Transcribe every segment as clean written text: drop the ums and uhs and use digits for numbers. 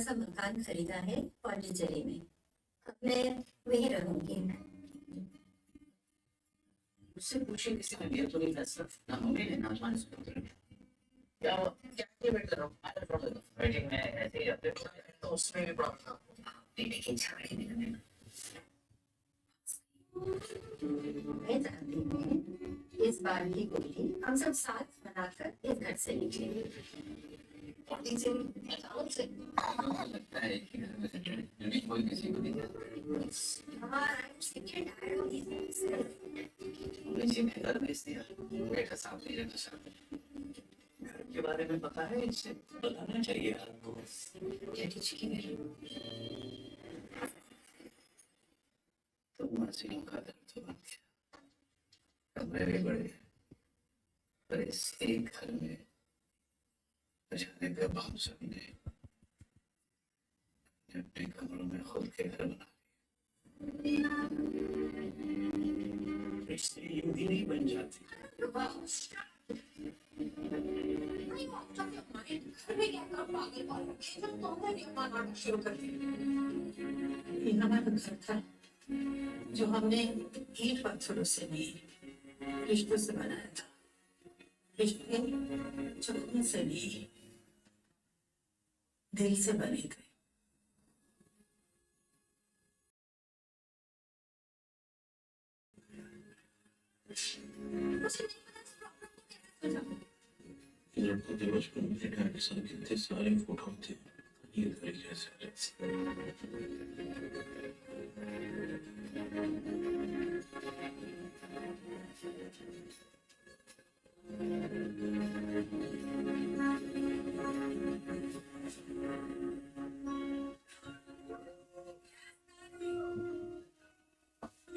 सा मकान खरीदा है पौंडीचेरी में। अब मैं वहीं रहूंगी। उससे पूछिए किसी ने दिया तो नहीं फैसला ना मम्मी ने ना माने से पुत्र ने क्या क्या ये वेट कर रहा हूँ आगे प्रॉब्लम वेटिंग में ऐसे ही अपने तो उसमें भी प्रॉब्लम था दीदी की छाड़ी निकलने मैं जानती हूँ इस बार की होली हम सब साथ मनाकर इस घर से निकलेंगे। पौंडीचेरी अचानक से लगता है कि घर में से कोई किसी को नहीं दिया हाँ I'm sick and tired of these things। मुझे ने घर भेज दिया बेटा साहब नहीं रहता साहब घर के बारे में पता है इससे बताना चाहिए आपको क्या की मेरे तो मासियों का दर्द तो बन गया कमरे भी बड़े पर इस एक घर में बचाने का बहुत सबने अपने कमरों में खुद के घर बना रिश्ते यूं ही नहीं बन जाते शुरू कर दिया ये हमारा घर था जो हमने ईंट पत्थरों से नहीं रिश्तों से बनाया था रिश्ते जो खून से नहीं दिल से बने थे बचपन में देखा के साथ कितने सारे फोटो थे ये तरीके से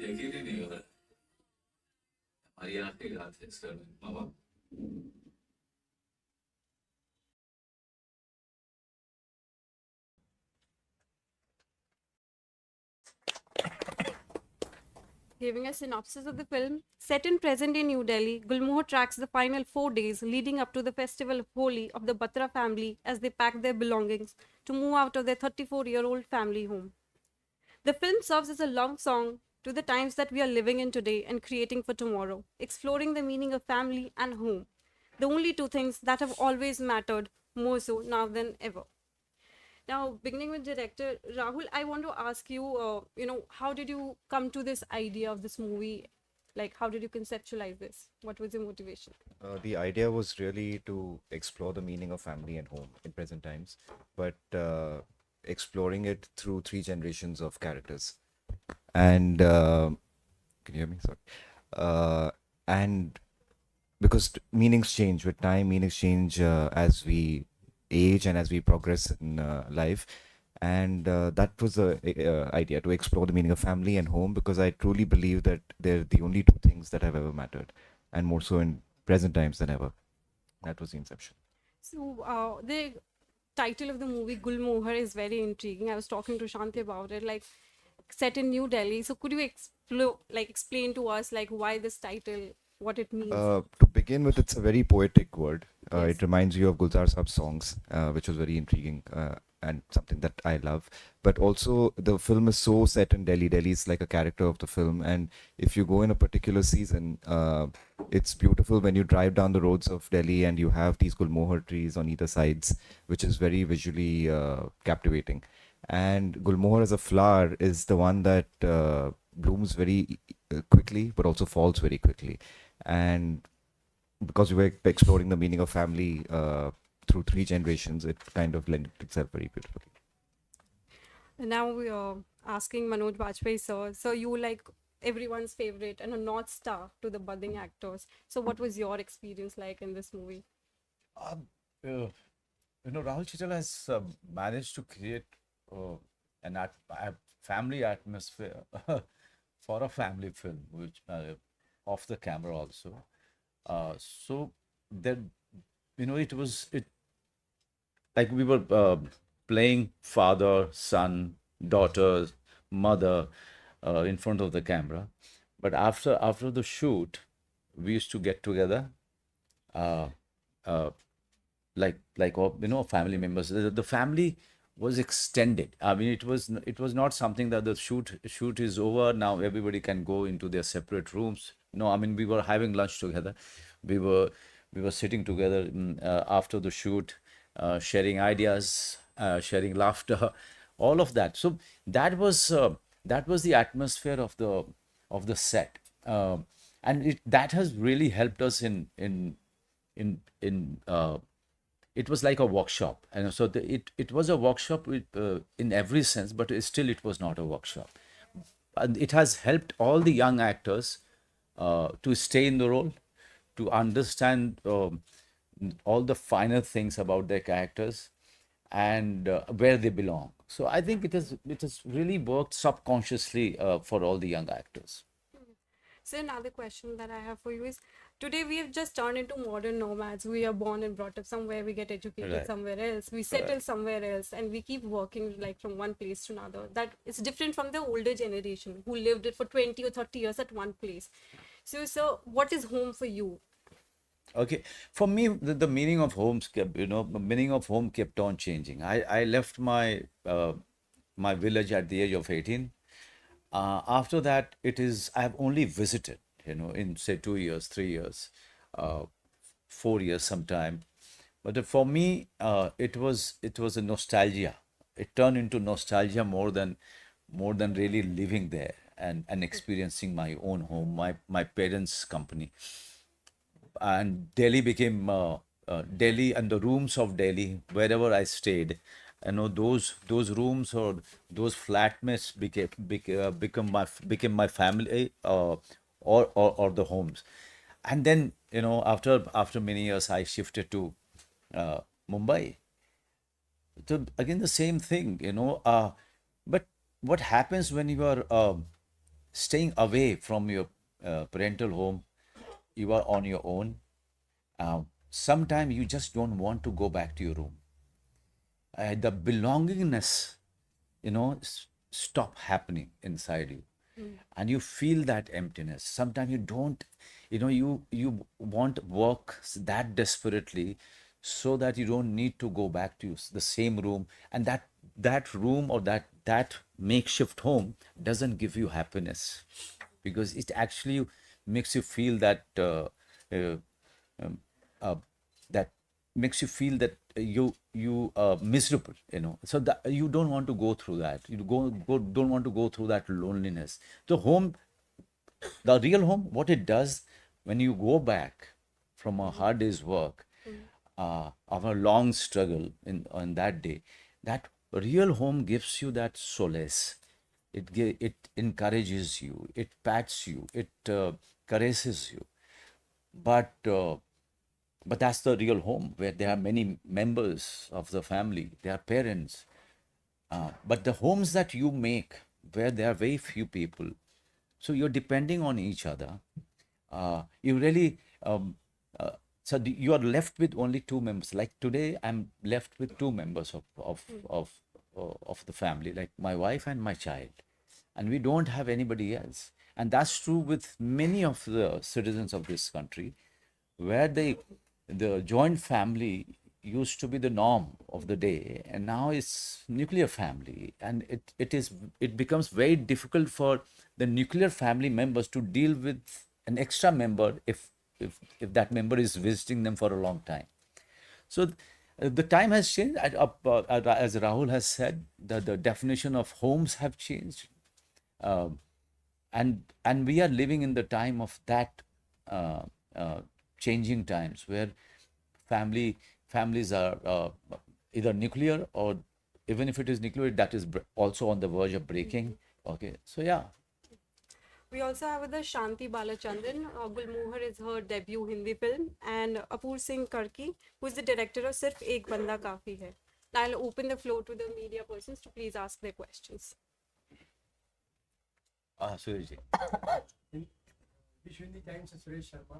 यकीन ही नहीं हो रहा हमारी आखिरी रात है सर माँ बाप Giving a synopsis of the film, set in present-day New Delhi, Gulmohar tracks the final 4 days leading up to the festival of Holi of the Batra family as they pack their belongings to move out of their 34-year-old family home. The film serves as a love song to the times that we are living in today and creating for tomorrow, exploring the meaning of family and home, the only two things that have always mattered more so now than ever. Now, beginning with director Rahul, I want to ask you, how did you come to this idea of this movie? Like, how did you conceptualize this? What was your motivation? The idea was really to explore the meaning of family and home in present times, but exploring it through 3 generations of characters. And can you hear me? Sorry. And because meanings change with time, meanings change as we age and as we progress in life. And that was the idea, to explore the meaning of family and home, because I truly believe that they're the only two things that have ever mattered, and more so in present times than ever. That was the inception. So, the title of the movie, Gulmohar, is very intriguing. I was talking to Shanti about it, like set in New Delhi. So, could you explain to us, like, why this title, what it means? To begin with, it's a very poetic word. Yes. It reminds you of Gulzar Saab's songs, which was very intriguing and something that I love. But also, the film is so set in Delhi. Delhi is like a character of the film. And if you go in a particular season, it's beautiful when you drive down the roads of Delhi and you have these Gulmohar trees on either sides, which is very visually captivating. And Gulmohar as a flower is the one that blooms very quickly, but also falls very quickly. And because we were exploring the meaning of family through 3 generations, it kind of lent itself very beautifully. And now we are asking Manoj Bajpayee, sir. So, you like everyone's favorite and a North Star to the budding actors. So, what was your experience like in this movie? Rahul Chichal has managed to create a family atmosphere for a family film, which off the camera also. So that it like we were playing father, son, daughter, mother in front of the camera. But after the shoot, we used to get together, like all family members. The family was extended. I mean, it was not something that the shoot is over now. Everybody can go into their separate rooms. No, I mean we were having lunch together. We were sitting together after the shoot, sharing ideas, sharing laughter, all of that. So that was the atmosphere of the set, and that has really helped us in it was like a workshop, and so it was a workshop in every sense, but it was not a workshop, and it has helped all the young actors to stay in the role, to understand all the finer things about their characters, and where they belong. So I think it has really worked subconsciously for all the young actors. So another question that I have for you is, today we have just turned into modern nomads. We are born and brought up somewhere, we get educated Right. somewhere else, we settle somewhere else, and we keep working like from one place to another. That is different from the older generation who lived it for 20 or 30 years at one place. So what is home for you? Okay, for me, the meaning of the meaning of home kept on changing. I left my village at the age of 18. After that, I have only visited, in say 2 years, 3 years, uh, 4 years sometime. But for me, it was a nostalgia. It turned into nostalgia more than really living there and experiencing my own home, my parents' company. And Delhi became Delhi, and the rooms of Delhi, wherever I stayed, those rooms or those flatmates became my family, or the homes. And then, after many years, I shifted to Mumbai. So again, the same thing, but what happens when you are staying away from your parental home? You are on your own. Sometimes you just don't want to go back to your room. The belongingness, stop happening inside you, and you feel that emptiness. Sometimes you don't, you want work that desperately, so that you don't need to go back to the same room, and that room, or that makeshift home doesn't give you happiness, because it actually makes you feel uh, um, uh, that that you are miserable, so that you don't want to go through that. Don't want to go through that loneliness. The real home, what it does, when you go back from a hard day's work, of a long struggle on that day, that real home gives you that solace. It encourages you, it pats you, it caresses you. But uh, but that's the real home, where there are many members of the family, there are parents. But the homes that you make, where there are very few people, so you're depending on each other. You really, you are left with only two members. Like today, I'm left with two members of the family, like my wife and my child, and we don't have anybody else. And that's true with many of the citizens of this country, where the joint family used to be the norm of the day, and now it's nuclear family, and it becomes very difficult for the nuclear family members to deal with an extra member, if that member is visiting them for a long time. So the time has changed. As Rahul has said, the definition of homes have changed. Um and we are living in the time of that uh, uh, changing times, where families are either nuclear, or even if it is nuclear, that is also on the verge of breaking. Okay, so yeah. We also have with us Shanti Balachandran. Gulmohar is her debut Hindi film, and Apoor Singh Karki, who is the director of Sirf Ek Banda Kafi Hai. I'll open the floor to the media persons to please ask their questions. Suresh ji. विश्व Hindi times से सुरेश शर्मा।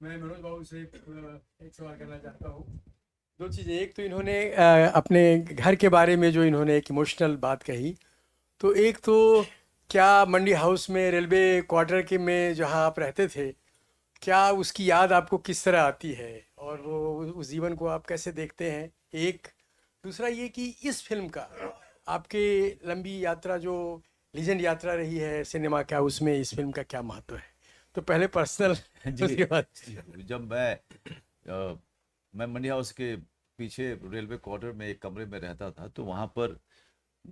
मैं मनोज बाबू से एक सवाल करना चाहता हूँ। दो चीज़ें, एक तो इन्होंने अपने घर के बारे में जो इन्होंने एक इमोशनल बात कही, तो एक तो क्या मंडी हाउस में रेलवे क्वार्टर के में जहाँ आप रहते थे, क्या उसकी याद आपको किस तरह आती है, और वो उस जीवन को आप कैसे देखते हैं? एक दूसरा ये कि इस फिल्म का आपके लंबी यात्रा जो लीजेंड यात्रा रही है सिनेमा का, उसमें इस फिल्म का क्या महत्व है? तो पहले पर्सनल, उसके बाद जब मैं मंडी हाउस के पीछे रेलवे क्वार्टर में एक कमरे में रहता था, तो वहाँ पर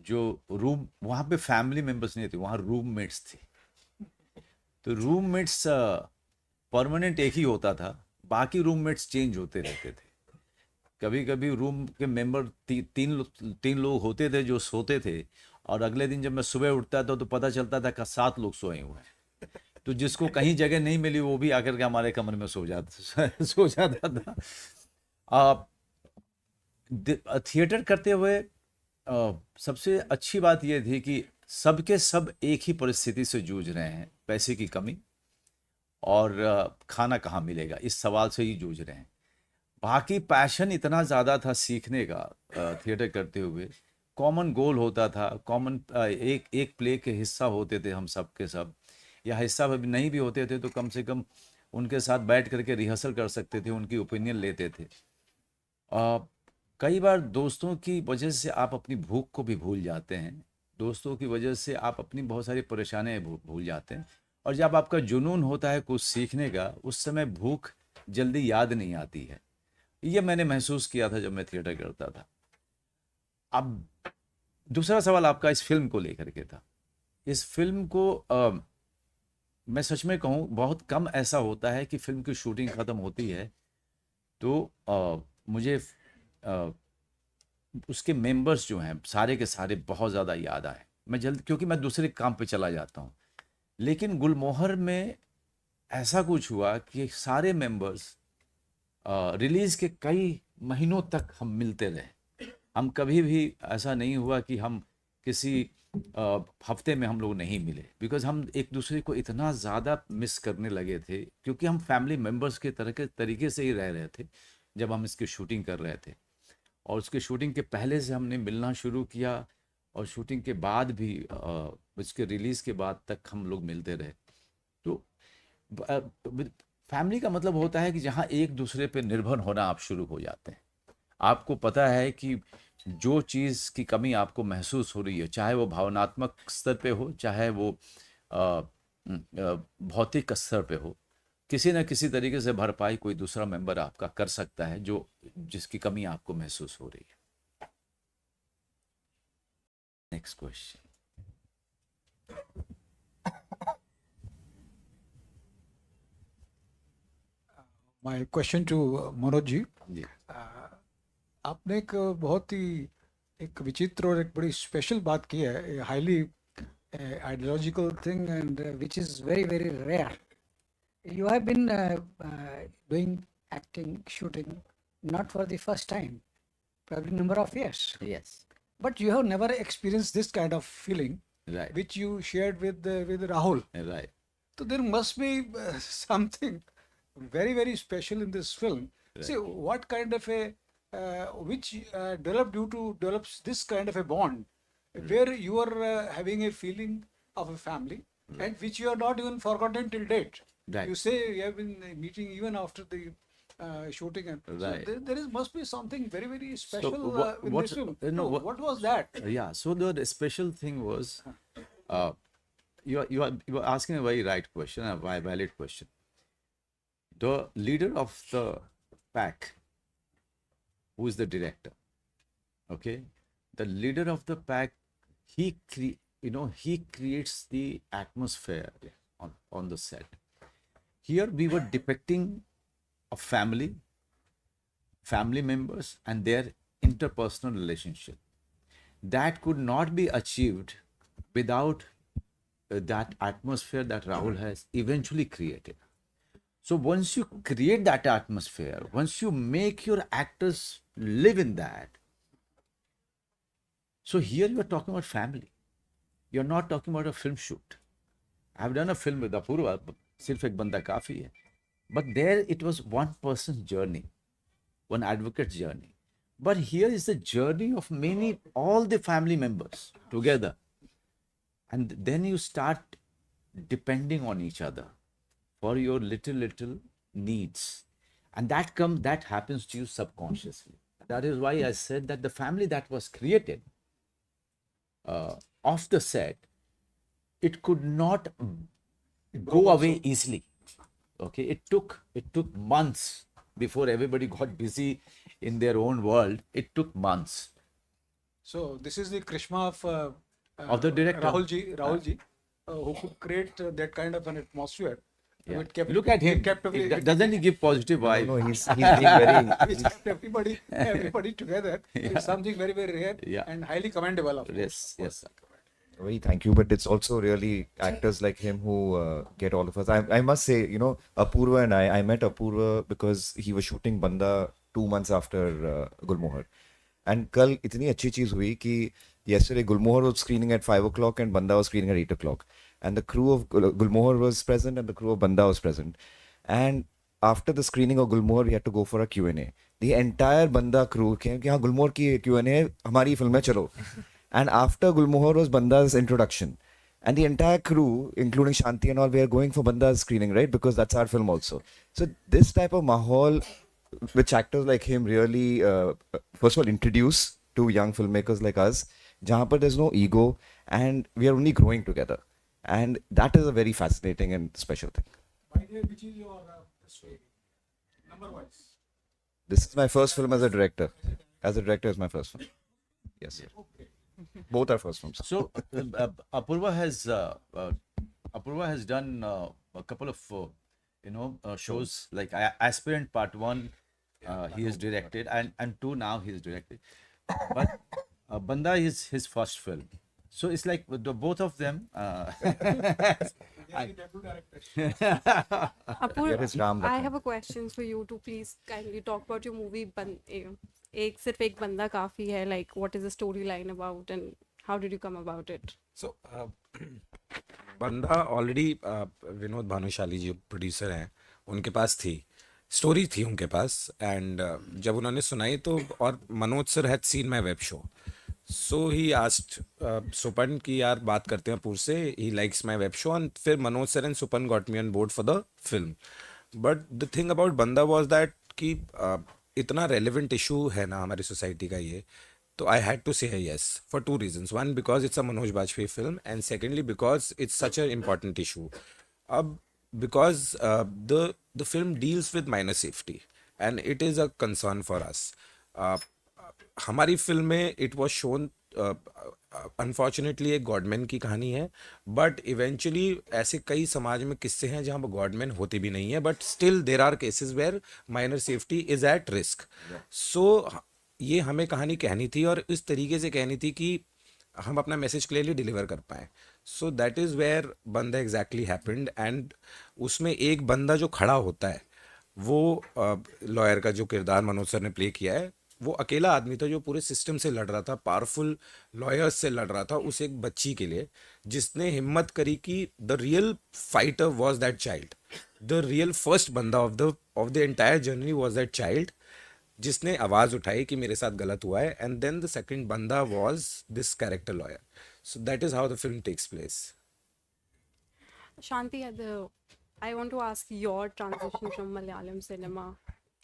जो रूम, वहाँ पे फैमिली मेंबर्स नहीं थे, वहाँ रूममेट्स थे। तो रूममेट्स परमानेंट एक ही होता था, बाकी रूममेट्स चेंज होते रहते थे। कभी कभी रूम के मेंबर तीन लोग होते थे जो सोते थे, और अगले दिन जब मैं सुबह उठता था तो पता चलता था कि 7 लोग सोए हुए हैं। तो जिसको कहीं जगह नहीं मिली वो भी आकर के हमारे कमरे में सो जाता था। थिएटर करते हुए सबसे अच्छी बात यह थी कि सबके सब एक ही परिस्थिति से जूझ रहे हैं, पैसे की कमी और खाना कहाँ मिलेगा, इस सवाल से ही जूझ रहे हैं। बाकी पैशन इतना ज़्यादा था सीखने का, थिएटर करते हुए कॉमन गोल होता था, कॉमन एक प्ले के हिस्सा होते थे हम सब के सब, या हिस्सा भी नहीं भी होते थे तो कम से कम उनके साथ बैठ करके रिहर्सल कर सकते थे, उनकी ओपिनियन लेते थे। कई बार दोस्तों की वजह से आप अपनी भूख को भी भूल जाते हैं, दोस्तों की वजह से आप अपनी बहुत सारी परेशानियाँ भूल जाते हैं, और जब आपका जुनून होता है कुछ सीखने का, उस समय भूख जल्दी याद नहीं आती है। ये मैंने महसूस किया था जब मैं थिएटर करता था। अब दूसरा सवाल आपका इस फिल्म को लेकर के था। इस फिल्म को मैं सच में कहूँ, बहुत कम ऐसा होता है कि फिल्म की शूटिंग ख़त्म होती है तो मुझे उसके मेंबर्स जो हैं सारे के सारे बहुत ज़्यादा याद आए। मैं जल्द, क्योंकि मैं दूसरे काम पे चला जाता हूँ, लेकिन गुलमोहर में ऐसा कुछ हुआ कि सारे मेंबर्स रिलीज़ के कई महीनों तक हम मिलते रहे। हम कभी भी ऐसा नहीं हुआ कि हम किसी हफ्ते में हम लोग नहीं मिले, बिकॉज हम एक दूसरे को इतना ज़्यादा मिस करने लगे थे, क्योंकि हम फैमिली मेंबर्स के तरीके से ही रह रहे थे जब हम इसकी शूटिंग कर रहे थे। और उसके शूटिंग के पहले से हमने मिलना शुरू किया, और शूटिंग के बाद भी उसके रिलीज़ के बाद तक हम लोग मिलते रहे। तो फैमिली का मतलब होता है कि जहाँ एक दूसरे पे निर्भर होना आप शुरू हो जाते हैं। आपको पता है कि जो चीज़ की कमी आपको महसूस हो रही है, चाहे वो भावनात्मक स्तर पे हो, चाहे वो भौतिक स्तर पे हो, किसी न किसी तरीके से भरपाई कोई दूसरा मेंबर आपका कर सकता है जो जिसकी कमी आपको महसूस हो रही है। Next question. My question to Manoj ji, जी आपने एक बहुत ही एक विचित्र और एक बड़ी स्पेशल बात की है, highly ideological thing and which is very very rare. You have been doing acting, shooting, not for the first time, probably number of years. Yes But you have never experienced this kind of feeling, right which you shared with Rahul. Right So there must be something very very special in this film. See what kind of a which developed you to develops this kind of a bond, where you are having a feeling of a family, and which you are not even forgotten till date. Right. You say you have been meeting even after the shooting, and Right. so there is must be something very very special in what's- this film. no, So what- what was that? Yeah, so the special thing was, you are asking a very right question, a valid question. The leader of the pack, who is the director, okay, the leader of the pack, he creates the atmosphere on the set. Here we were depicting a family members and their interpersonal relationship that could not be achieved without that atmosphere that Rahul has eventually created. So once you create that atmosphere, once you make your actors live in that, so here you are talking about family. You're not talking about a film shoot. I've done a film with Apurva, Sirf Ek Banda Kafi hai. But there it was one person's journey, one advocate's journey. But here is the journey of all the family members together. And then you start depending on each other for your little needs. And that happens to you subconsciously. That is why I said that the family that was created off the set, it could not go away easily. Okay, it took months before everybody got busy in their own world. It took months. So this is the Krishma Of the director. Rahulji, who could create that kind of an atmosphere. Yeah. It kept, Look at him. It kept, Doesn't he give positive vibe? No, he's being very. which kept everybody together. It's something very, very rare Yeah. and highly commendable. Of Yes, yes. Very thank you, but it's also really actors like him who get all of us. I must say, you know, Apurva and I met Apurva because he was shooting Banda 2 months after Gulmohar. And कल इतनी अच्छी चीज हुई कि yesterday Gulmohar was screening at 5 o'clock and Banda was screening at 8 o'clock. And the crew of Gulmohar was present and the crew of Banda was present. And after the screening of Gulmohar, we had to go for a Q&A. The entire Banda crew came कि हाँ Gulmohar की Q&A है, हमारी film में चलो. And after Gulmohar was Banda's introduction. And the entire crew, including Shanti and all, we are going for Banda's screening, right? Because that's our film also. So this type of mahal, which actors like him really, first of all, introduce to young filmmakers like us, jahan par there's no ego and we are only growing together. And that is a very fascinating and special thing. My dear, which is your story? Number wise. This is my first film as a director. As a director, is my first film. Yes. Both are first films. So Apurva has done a couple of shows like Aspirant Part 1. He has directed and 2 now he has directed. But Banda is his first film. So it's like the both of them. Apurva, Here is Ram I Lakhan. have a question for you to please kindly talk about your movie. एक सिर्फ एक बंदा काफी है. Like, what is the storyline about and how did you come about it? So, बंदा already Vinod Bhanushali जी producer हैं, उनके पास थी स्टोरी, थी उनके पास. एंड जब उन्होंने सुनाई तो, और Manoj sir had seen my web show, so he asked Supan की यार बात करते हैं पूर से, he likes my web show. And फिर Manoj sir and Supan got me on board for the film. But the thing about बंदा वॉज दैट कि इतना रेलिवेंट इशू है ना हमारी सोसाइटी का ये, तो आई हैड टू से yes for 2 reasons. One, because it's a Manoj Bajpayee film, and secondly because it's such an important issue. अब because the film deals with minor safety and it is a concern for us. हमारी film में it was shown unfortunately एक godman की कहानी है, but eventually ऐसे कई समाज में किस्से हैं जहाँ गॉडमैन होते भी नहीं है, but still there are cases where minor safety is at risk. So ये हमें कहानी कहनी थी और इस तरीके से कहनी थी कि हम अपना मैसेज क्लियरली डिलीवर कर पाएँ. सो दैट इज़ वेयर बंदा एग्जैक्टली हैपेंड. एंड उसमें एक बंदा जो खड़ा होता है वो लॉयर का जो किरदार मनोज सर ने प्ले किया है, वो अकेला आदमी था जो पूरे सिस्टम से लड़ रहा था, पावरफुल लॉयर्स से लड़ रहा था उस एक बच्ची के लिए, जिसने हिम्मत करी कि the real fighter was that child. The real first बंदा of the entire journey was that child, जिसने आवाज़ उठाई कि मेरे साथ गलत हुआ है. एंड देन द सेकंड बंदा was this character lawyer. So that is how the film takes place. Shanti, I want to ask your transition from Malayalam cinema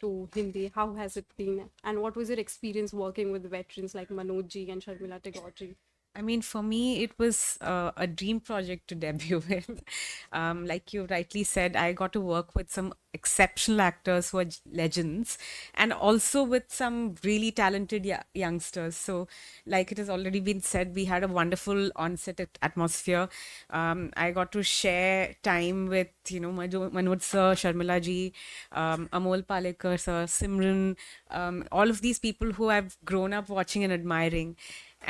to Hindi. How has it been? And what was your experience working with veterans like Manoj ji and Sharmila Tagore ji? I mean, for me, it was a dream project to debut in. Like you rightly said, I got to work with some exceptional actors who are legends, and also with some really talented youngsters. So, like it has already been said, we had a wonderful on-set atmosphere. I got to share time with, Manoj sir, Sharmila ji, Amol Palekar sir, Simran, all of these people who I've grown up watching and admiring.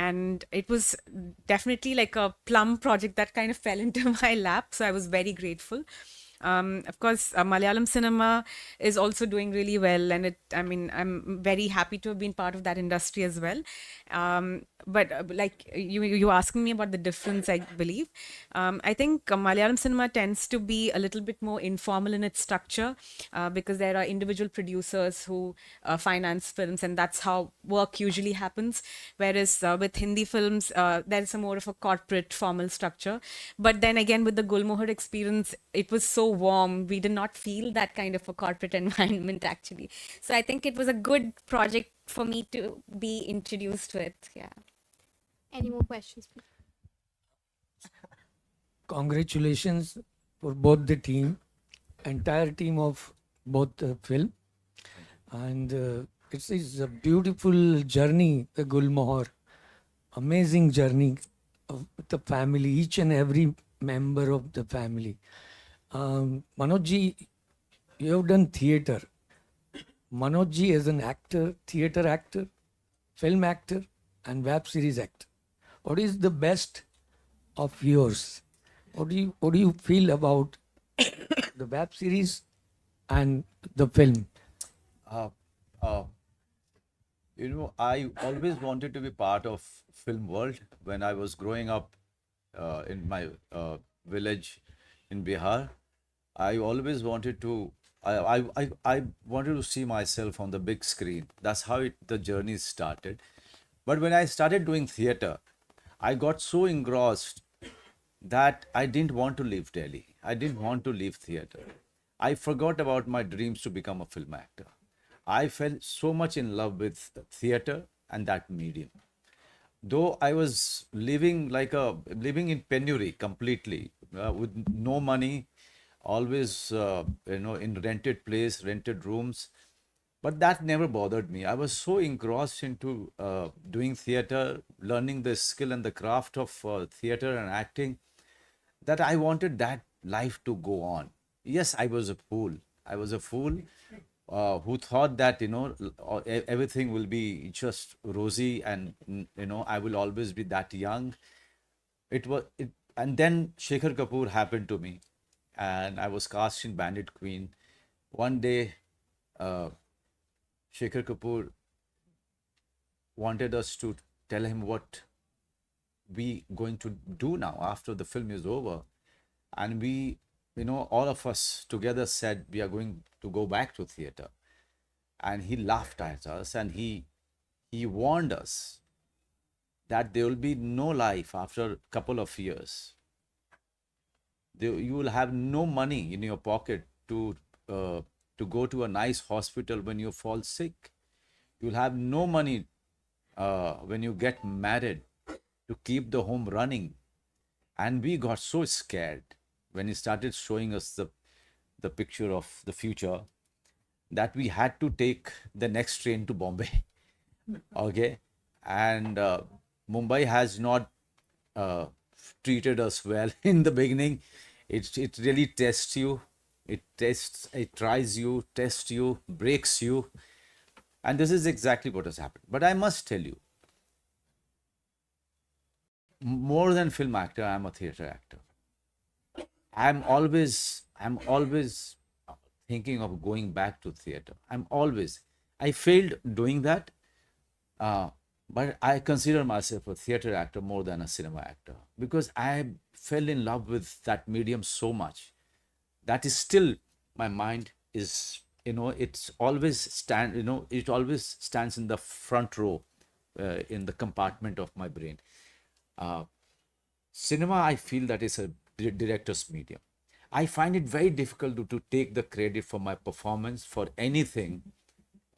And it was definitely like a plum project that kind of fell into my lap. So I was very grateful. Of course, Malayalam cinema is also doing really well, and I'm very happy to have been part of that industry as well. But like you asking me about the difference, I believe. I think Malayalam cinema tends to be a little bit more informal in its structure because there are individual producers who finance films, and that's how work usually happens. Whereas with Hindi films, there is a more of a corporate formal structure. But then again, with the Gulmohar experience, it was so so warm. We did not feel that kind of a corporate environment actually. So I think it was a good project for me to be introduced with. Yeah. Any more questions, please? Congratulations for both the team, entire team of both the film. And it is a beautiful journey, the Gulmohar. Amazing journey of the family, each and every member of the family. Manoj ji, you have done theatre. Manoj ji is an actor, theatre actor, film actor, and web series actor. What is the best of yours? What do you feel about the web series and the film? Uh, uh, you know, I always wanted to be part of film world when I was growing up in my village in Bihar. I always wanted to. I wanted to see myself on the big screen. That's how the journey started. But when I started doing theater, I got so engrossed that I didn't want to leave Delhi. I didn't want to leave theater. I forgot about my dreams to become a film actor. I fell so much in love with theater and that medium. Though I was living in penury completely, with no money, always in rented place, rented rooms, but that never bothered me. I was so engrossed into doing theater, learning the skill and the craft of theater and acting, that I wanted that life to go on. Yes, I was a fool. I was a fool who thought that everything will be just rosy, and I will always be that young. And then Shekhar Kapoor happened to me, and I was cast in Bandit Queen. One day, uh, Shekhar Kapoor wanted us to tell him what we going to do now after the film is over, and we, all of us together said we are going to go back to theater. And he laughed at us, and he warned us that there will be no life after a couple of years. You will have no money in your pocket to go to a nice hospital when you fall sick. You'll have no money when you get married to keep the home running. And we got so scared when he started showing us the picture of the future, that we had to take the next train to Bombay. Okay. And Mumbai has not treated us well in the beginning. It really tests you. It tries you, tests you, breaks you. And this is exactly what has happened. But I must tell you, more than film actor, I'm a theater actor. I'm always thinking of going back to theater. I failed doing that, but I consider myself a theater actor more than a cinema actor, because I fell in love with that medium so much. That is still, my mind is, it always stands in the front row, in the compartment of my brain. Cinema, I feel that is a director's medium. I find it very difficult to take the credit for my performance for anything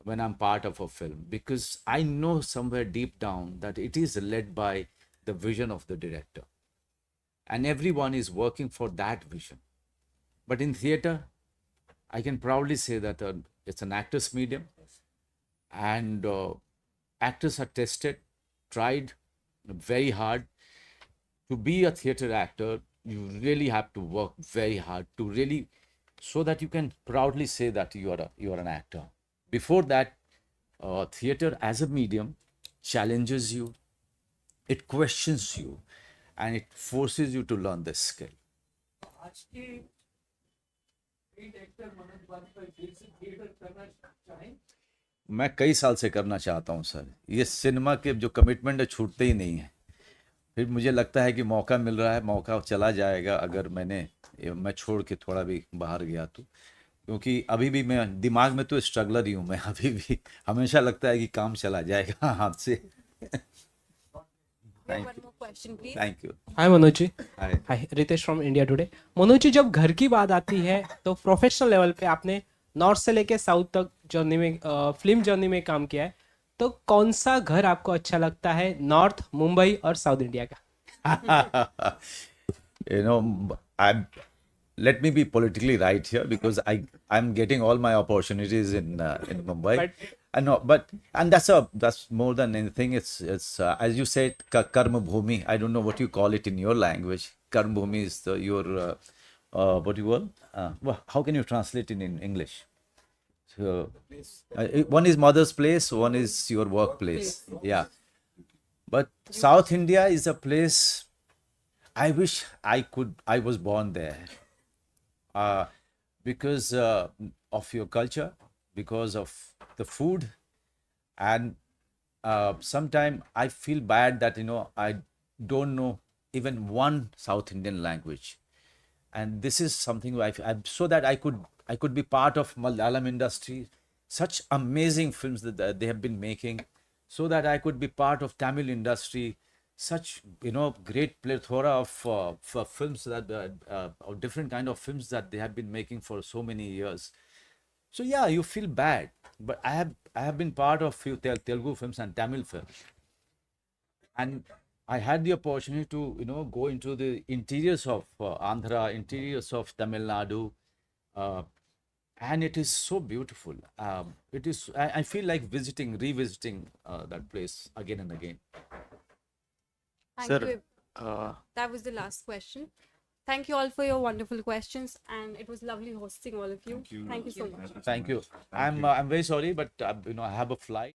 when I'm part of a film, because I know somewhere deep down that it is led by the vision of the director, and everyone is working for that vision. But in theater, I can proudly say that it's an actor's medium, and actors are tested, tried very hard. To be a theater actor, you really have to work very hard to really, so that you can proudly say that you are an actor. Before that, theater as a medium challenges you, it questions you, and it forces you to learn this skill. आज के great actor Manoj Vajpayee फिर से theatre करना चाहें? मैं कई साल से करना चाहता हूँ सर। ये सिनेमा के जो कमिटमेंट है छूटते ही नहीं है। फिर मुझे लगता है कि मौका मिल रहा है, मौका चला जाएगा अगर मैं छोड़ के थोड़ा भी बाहर गया तो, क्योंकि अभी भी मैं दिमाग में तो स्ट्रगलर ही हूँ। मैं अभी भी हमेशा लगता है कि काम चला जाएगा हाथ से। We have Thank one you. more question, please. Thank you. Hi Manoj ji. Hi. Hi, Ritesh from India Today. Manoj ji, जब घर की बात आती है तो प्रोफेशनल लेवल पे आपने नॉर्थ से लेके साउथ तक जर्नी में फिल्म जर्नी में काम किया है. तो कौन सा घर आपको अच्छा लगता है, नॉर्थ, मुंबई और साउथ इंडिया का? You know, I'm. Let me be politically right here because I'm getting all my opportunities in Mumbai. But- I know, but and that's more than anything. It's as you said, karma bhumi. I don't know what you call it in your language. Karma bhumi is your what do you call? Well, how can you translate it in English? So one is mother's place, one is your workplace. Yeah, but South India is a place. I wish I was born there. Because of your culture, because of the food, and sometimes I feel bad that I don't know even one South Indian language, and this is something so that I could be part of Malayalam industry, such amazing films that they have been making, so that I could be part of Tamil industry, such great plethora of films that of different kind of films that they have been making for so many years. So yeah, you feel bad, but I have been part of few Telugu films and Tamil films, and I had the opportunity to go into the interiors of Andhra, interiors of Tamil Nadu, uh, and it is so beautiful. It is I feel like revisiting that place again and again. Thank Sir, you. That was the last question. Thank you all for your wonderful questions, and it was lovely hosting all of you. Thank you so much. Thank you. I'm very sorry, but I have a flight.